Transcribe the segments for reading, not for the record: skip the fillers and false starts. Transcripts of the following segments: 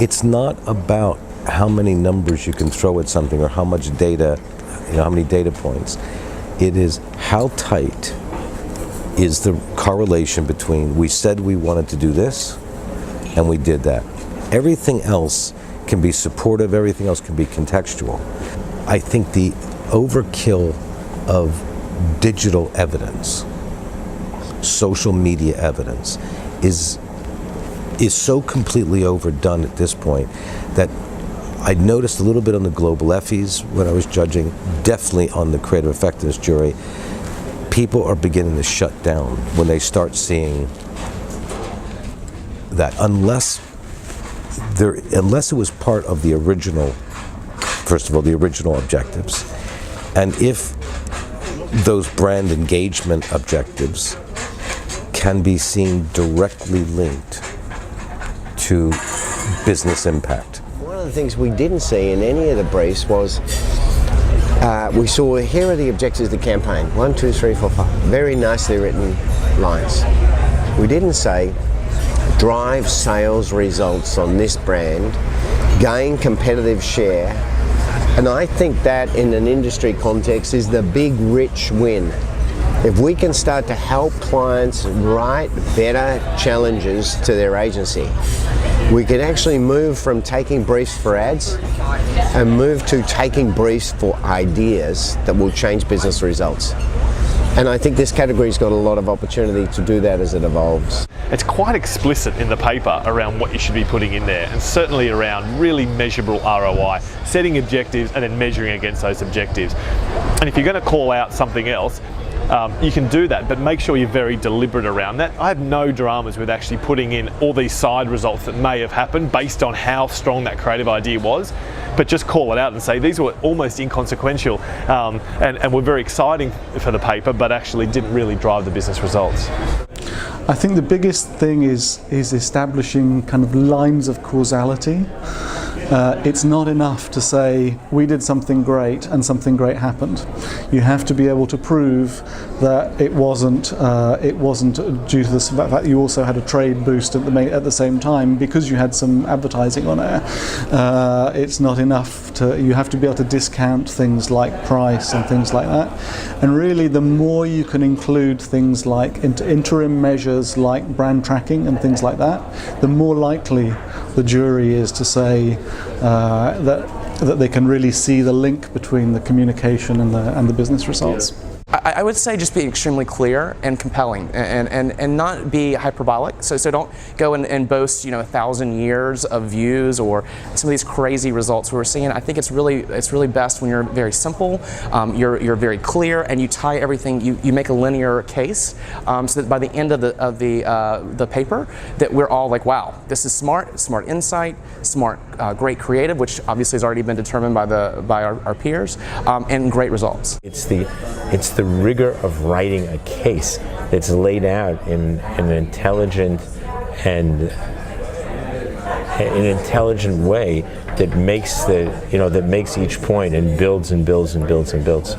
it's not about how many numbers you can throw at something or how much data, how many data points. It is how tight is the correlation between we said we wanted to do this and we did that. Everything else can be supportive, everything else can be contextual. I think the overkill of digital evidence, social media evidence, is so completely overdone at this point that I noticed a little bit on the global Effies when I was judging, definitely on the creative effectiveness jury. People are beginning to shut down when they start seeing that, unless it was part of the original, first of all, the original objectives, and if those brand engagement objectives can be seen directly linked to business impact. One of the things we didn't see in any of the briefs was we saw, here are the objectives of the campaign, 1, 2, 3, 4, 5, very nicely written lines. We didn't say drive sales results on this brand, gain competitive share, and I think that in an industry context is the big rich win. If we can start to help clients write better challenges to their agency, we can actually move from taking briefs for ads and move to taking briefs for ideas that will change business results. And I think this category's got a lot of opportunity to do that as it evolves. It's quite explicit in the paper around what you should be putting in there, and certainly around really measurable ROI, setting objectives and then measuring against those objectives. And if you're going to call out something else, you can do that, but make sure you're very deliberate around that. I have no dramas with actually putting in all these side results that may have happened based on how strong that creative idea was, but just call it out and say these were almost inconsequential and were very exciting for the paper, but actually didn't really drive the business results. I think the biggest thing is establishing kind of lines of causality. It's not enough to say we did something great and something great happened. You have to be able to prove that it wasn't due to the fact that you also had a trade boost at the same time because you had some advertising on air. It's not enough you have to be able to discount things like price and things like that. And really, the more you can include things like interim measures like brand tracking and things like that, the more likely the jury is to say that they can really see the link between the communication and the business results. I would say just be extremely clear and compelling, and not be hyperbolic. So don't go and boast 1,000 years of views or some of these crazy results we're seeing. I think it's really best when you're very simple, you're very clear, and you tie everything. You make a linear case, so that by the end of the paper, that we're all like, wow, this is smart insight, smart, great creative, which obviously has already been determined by our peers, and great results. It's the rigor of writing a case that's laid out in an intelligent way that makes each point and builds and builds and builds and builds.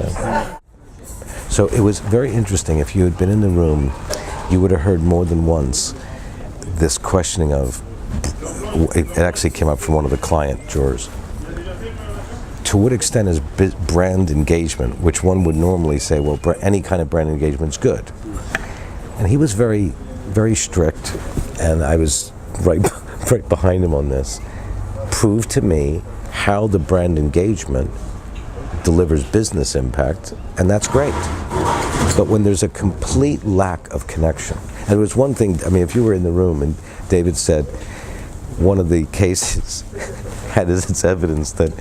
So it was very interesting. If you had been in the room, you would have heard more than once this questioning of, it actually came up from one of the client jurors. To what extent is brand engagement, which one would normally say, well, any kind of brand engagement is good. And he was very, very strict, and I was right behind him on this. Prove to me how the brand engagement delivers business impact, and that's great. But when there's a complete lack of connection, and there was one thing, if you were in the room and David said one of the cases had as its evidence that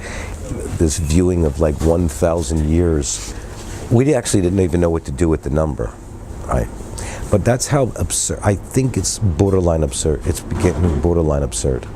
this viewing of like 1,000 years, we actually didn't even know what to do with the number, right? But that's how absurd, I think it's borderline absurd. It's becoming borderline absurd.